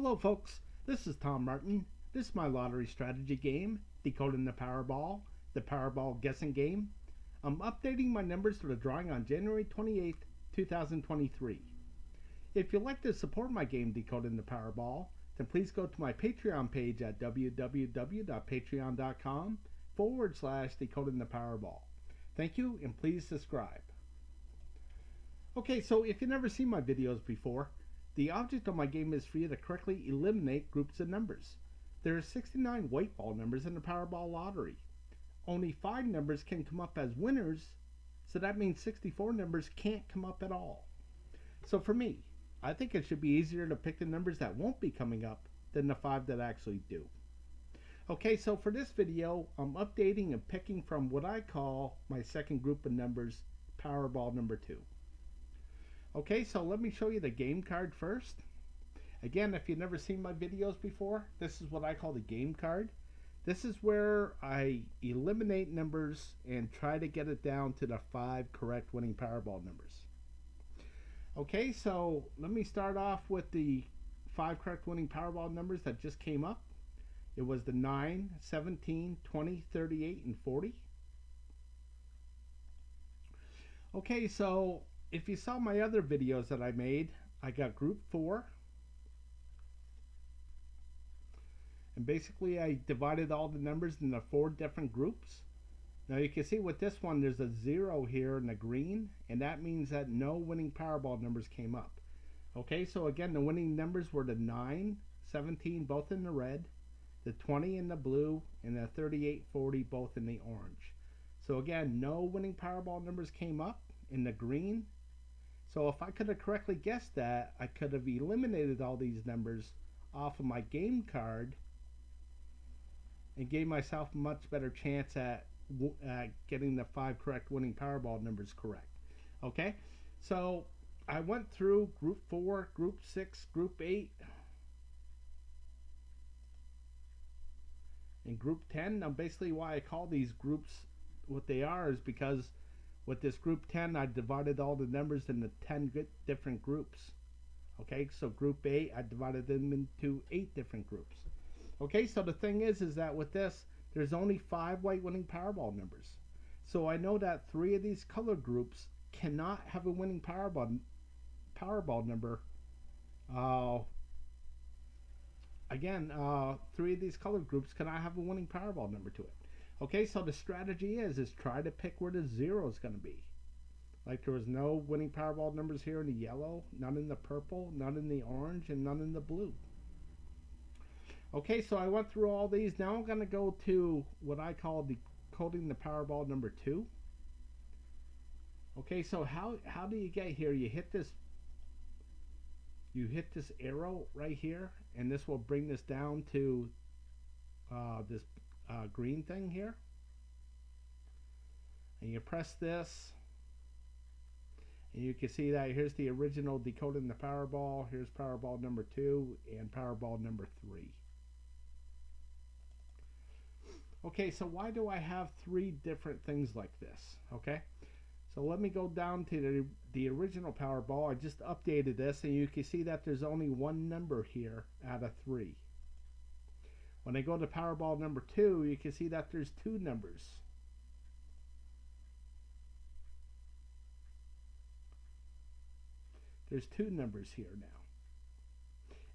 Hello, folks. This is Tom Martin. This is my lottery strategy game, Decoding the Powerball, the Powerball guessing game. I'm updating my numbers for the drawing on January 28th, 2023. If you'd like to support my game, Decoding the Powerball, then please go to my Patreon page at www.patreon.com/Decoding the Powerball. Thank you, and please subscribe. Okay, so if you've never seen my videos before, the object of my game is for you to correctly eliminate groups of numbers. There are 69 white ball numbers in the Powerball lottery. Only 5 numbers can come up as winners, so that means 64 numbers can't come up at all. So for me, I think it should be easier to pick the numbers that won't be coming up than the 5 that actually do. Okay, so for this video, I'm updating and picking from what I call my second group of numbers, Powerball number 2. Okay, so let me show you the game card first. Again, if you've never seen my videos before, this is what I call the game card. This is where I eliminate numbers and try to get it down to the 5 correct winning Powerball numbers. Okay, so let me start off with the 5 correct winning Powerball numbers that just came up. It was the 9, 17, 20, 38, and 40. Okay, so if you saw my other videos that I made, I got group 4. And basically I divided all the numbers into 4 different groups. Now you can see with this one there's a 0 here in the green, and that means that no winning Powerball numbers came up. Okay, so again the winning numbers were the 9, 17 both in the red, the 20 in the blue, and the 38, 40 both in the orange. So again, no winning Powerball numbers came up in the green. So if I could have correctly guessed that, I could have eliminated all these numbers off of my game card and gave myself a much better chance at getting the 5 correct winning Powerball numbers correct. Okay, so I went through group 4, group 6, group 8, and group 10. Now basically why I call these groups what they are is because with this group 10, I divided all the numbers into 10 different groups. Okay, so group 8, I divided them into 8 different groups. Okay, so the thing is that with this, there's only 5 white winning Powerball numbers. So I know that 3 of these color groups cannot have a winning Powerball number. 3 of these color groups cannot have a winning Powerball number to it. Okay, so the strategy is try to pick where the 0 is going to be. Like there was no winning Powerball numbers here in the yellow, none in the purple, none in the orange, and none in the blue. Okay, so I went through all these. Now I'm going to go to what I call Decoding the Powerball number 2. Okay, so how do you get here? You hit this arrow right here, and this will bring this down to this green thing here, and you press this, and you can see that here's the original Decoding the Powerball. Here's Powerball number 2 and Powerball number 3. Okay, so why do I have 3 different things like this? Okay, so let me go down to the original Powerball. I just updated this, and you can see that there's only 1 number here out of 3. When I go to Powerball number 2, you can see that there's 2 numbers. There's 2 numbers here now.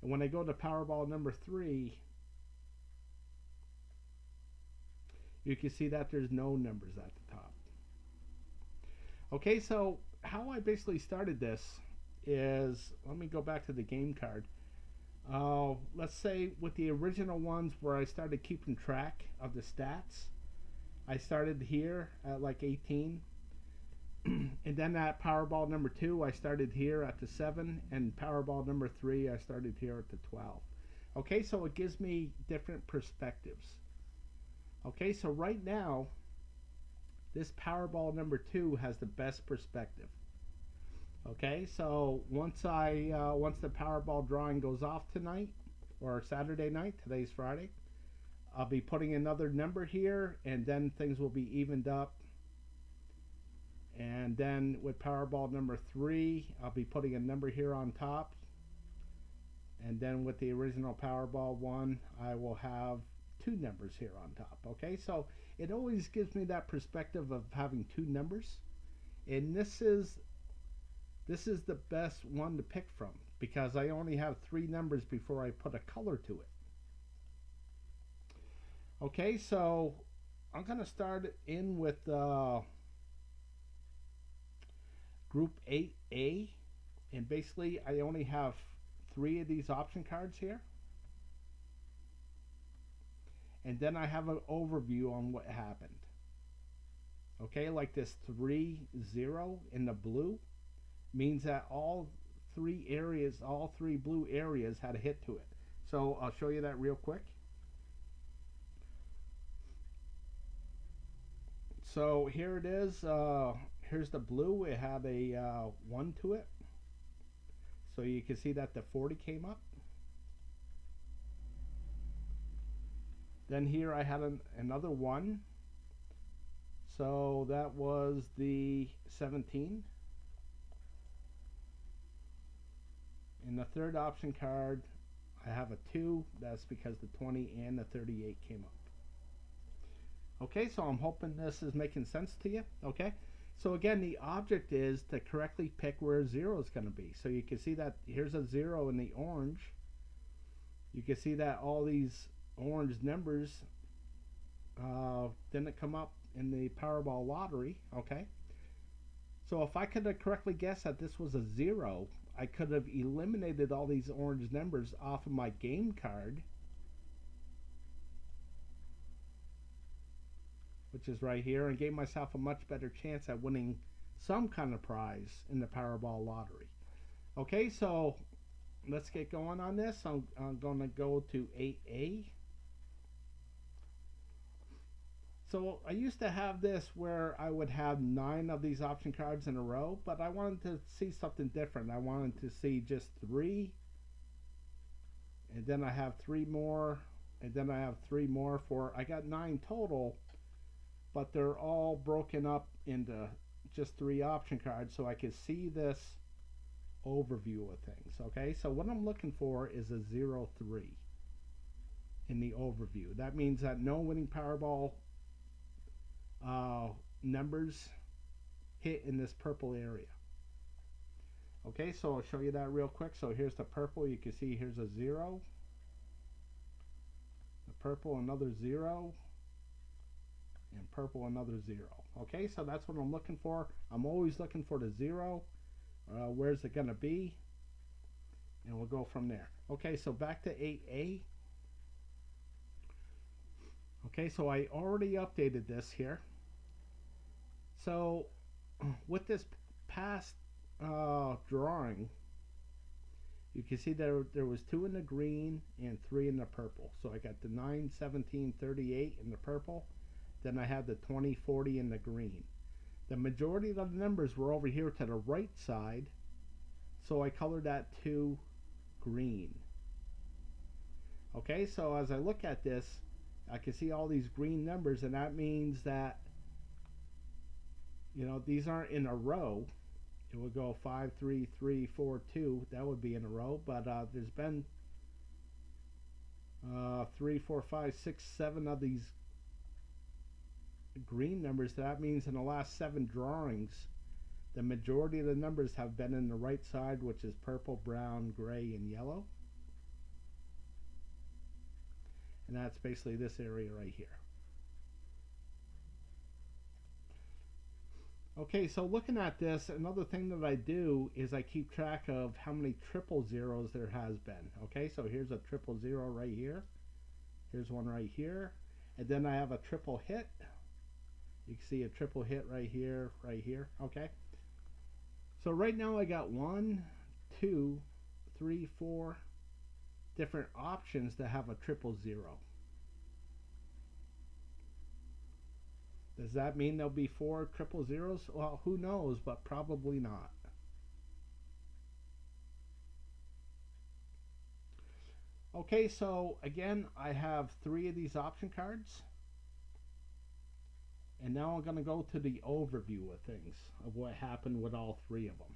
And when I go to Powerball number 3, you can see that there's no numbers at the top. Okay, so how I basically started this is, let me go back to the game card. Let's say with the original ones where I started keeping track of the stats, I started here at like 18, and then at Powerball number 2 I started here at the 7, and Powerball number 3 I started here at the 12. Okay, so it gives me different perspectives. Okay, so right now this Powerball number 2 has the best perspective. Okay, so once the Powerball drawing goes off tonight, or Saturday night, today's Friday, I'll be putting another number here, and then things will be evened up. And then with Powerball number 3, I'll be putting a number here on top. And then with the original Powerball one, I will have two numbers here on top. Okay, so it always gives me that perspective of having two numbers. And this is the best one to pick from because I only have three numbers before I put a color to it. Okay, so I'm going to start in with group 8A, and basically I only have three of these option cards here, and then I have an overview on what happened. Okay, like this 3-0 in the blue means that all three blue areas had a hit to it. So I'll show you that real quick. So here it is. Here's the blue. It had a 1 to it. So you can see that the 40 came up. Then here I had another 1. So that was the 17. In the third option card, I have a 2. That's because the 20 and the 38 came up. Okay, so I'm hoping this is making sense to you. Okay, so again, the object is to correctly pick where 0 is going to be. So you can see that here's a 0 in the orange. You can see that all these orange numbers didn't come up in the Powerball lottery. Okay, so if I could have correctly guessed that this was a 0, I could have eliminated all these orange numbers off of my game card, which is right here, and gave myself a much better chance at winning some kind of prize in the Powerball lottery. Okay, so let's get going on this. I'm going to go to 8A. So I used to have this where I would have 9 of these option cards in a row, but I wanted to see something different. I wanted to see just 3, and then I have 3 more, and then I have 3 more I got 9 total, but they're all broken up into just 3 option cards so I can see this overview of things. Okay, so what I'm looking for is a 0-3 in the overview. That means that no winning Powerball numbers hit in this purple area. Okay, so I'll show you that real quick. So here's the purple. You can see here's a 0. The purple, another 0. And purple, another 0. Okay, so that's what I'm looking for. I'm always looking for the 0. Where's it going to be? And we'll go from there. Okay, so back to 8A. Okay, so I already updated this here. So with this past drawing, you can see there was 2 in the green and 3 in the purple. So I got the 9, 17, 38 in the purple. Then I had the 20, 40 in the green. The majority of the numbers were over here to the right side, so I colored that to green. Okay, so as I look at this, I can see all these green numbers, and that means that, you know, these aren't in a row. It would go 5, 3, 3, 4, 2. That would be in a row, but there's been 3, 4, 5, 6, 7 of these green numbers. That means in the last 7 drawings, the majority of the numbers have been in the right side, which is purple, brown, gray, and yellow. And that's basically this area right here. Okay, so looking at this, another thing that I do is I keep track of how many triple zeros there has been. Okay, so here's a triple 0 right here. Here's one right here. And then I have a triple hit. You can see a triple hit right here, right here. Okay. So right now I got 1, 2, 3, 4 different options to have a triple 0. Does that mean there'll be 4 triple zeros? Well, who knows, but probably not. Okay, so again, I have 3 of these option cards. And now I'm going to go to the overview of things, of what happened with all 3 of them.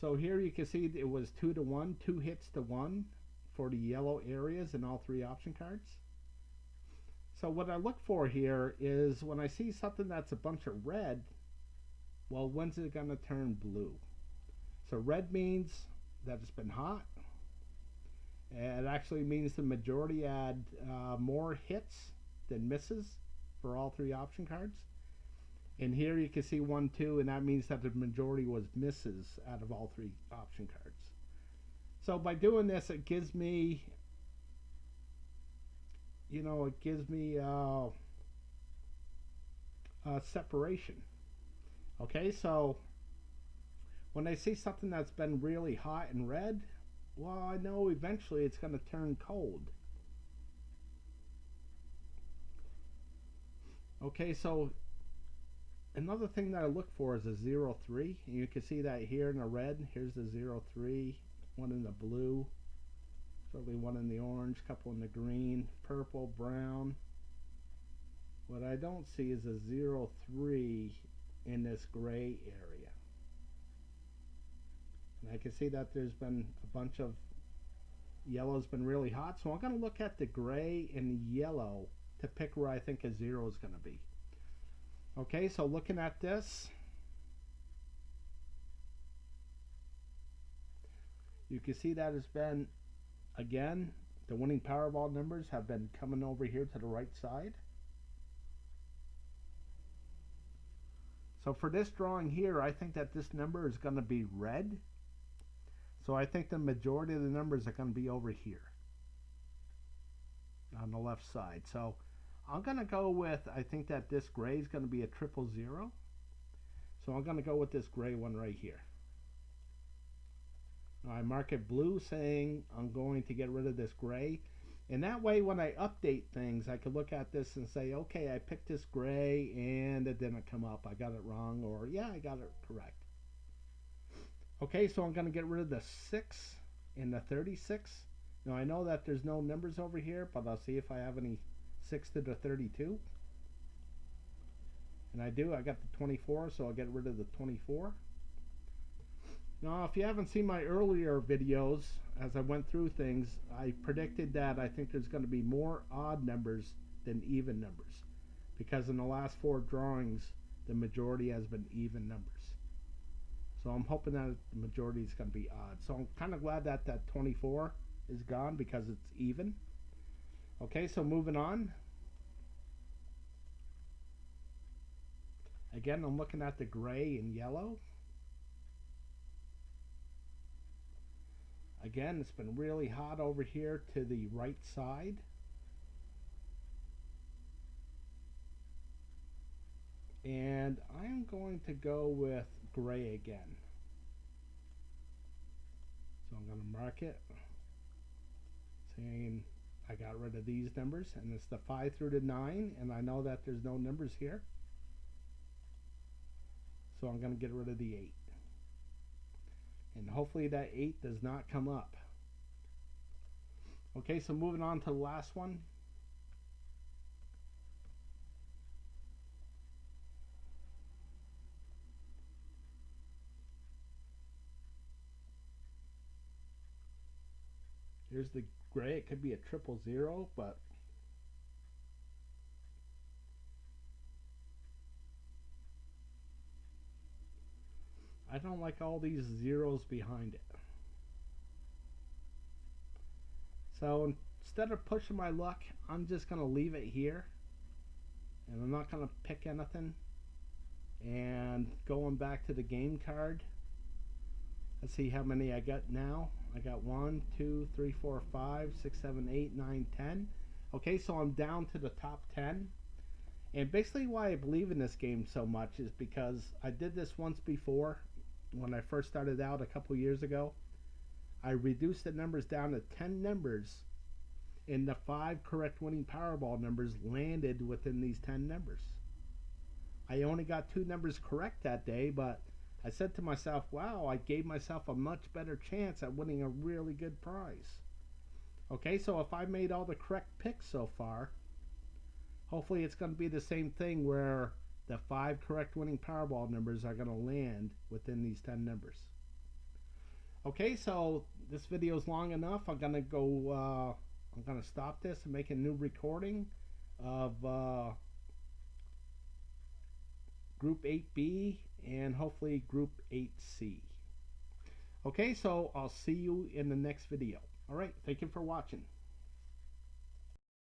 So here you can see it was 2 to 1, 2 hits to 1 for the yellow areas in all 3 option cards. So what I look for here is when I see something that's a bunch of red, well, when's it going to turn blue? So red means that it's been hot. It actually means the majority had more hits than misses for all 3 option cards. And here you can see 1, 2, and that means that the majority was misses out of all 3 option cards. So by doing this, it gives me, separation. Okay, so when I see something that's been really hot and red, well, I know eventually it's going to turn cold. Okay, so another thing that I look for is a 0-3. You can see that here in the red. Here's the 0-3, one in the blue, certainly one in the orange, couple in the green, purple, brown. What I don't see is a 0-3 in this gray area. And I can see that there's been a bunch of yellow's been really hot, so I'm going to look at the gray and the yellow to pick where I think a 0 is going to be. Okay, so looking at this, you can see that it's been, again, the winning Powerball numbers have been coming over here to the right side. So for this drawing here, I think that this number is going to be red. So I think the majority of the numbers are going to be over here on the left side. So I'm going to go with, I think that this gray is going to be a 000. So I'm going to go with this gray one right here. Now I mark it blue saying I'm going to get rid of this gray. And that way when I update things, I could look at this and say, okay, I picked this gray and it didn't come up. I got it wrong, or yeah, I got it correct. Okay, so I'm going to get rid of the 6 and the 36. Now I know that there's no numbers over here, but I'll see if I have any 6 to the 32. And I do. I got the 24, so I'll get rid of the 24. Now, if you haven't seen my earlier videos, as I went through things, I predicted that I think there's going to be more odd numbers than even numbers. Because in the last 4 drawings, the majority has been even numbers. So I'm hoping that the majority is going to be odd. So I'm kind of glad that that 24 is gone because it's even. Okay, so moving on. Again, I'm looking at the gray and yellow. Again, it's been really hot over here to the right side. And I'm going to go with gray again. So I'm going to mark it saying I got rid of these numbers, and it's the 5 through the 9, and I know that there's no numbers here. So I'm going to get rid of the 8. And hopefully that 8 does not come up. Okay, so moving on to the last one. Here's the gray. It could be a 000, but I don't like all these zeros behind it. So instead of pushing my luck, I'm just going to leave it here. And I'm not going to pick anything. And going back to the game card. Let's see how many I got now. I got 1, 2, 3, 4, 5, 6, 7, 8, 9, 10. Okay, so I'm down to the top 10. And basically why I believe in this game so much is because I did this once before when I first started out a couple years ago. I reduced the numbers down to 10 numbers, and the 5 correct winning Powerball numbers landed within these 10 numbers. I only got 2 numbers correct that day, but I said to myself, wow, I gave myself a much better chance at winning a really good prize. Okay, so if I made all the correct picks so far, hopefully it's going to be the same thing where the 5 correct winning Powerball numbers are going to land within these 10 numbers. Okay, so this video is long enough. I'm gonna stop this and make a new recording of Group 8B and hopefully Group 8C. Okay, so I'll see you in the next video. All right, thank you for watching.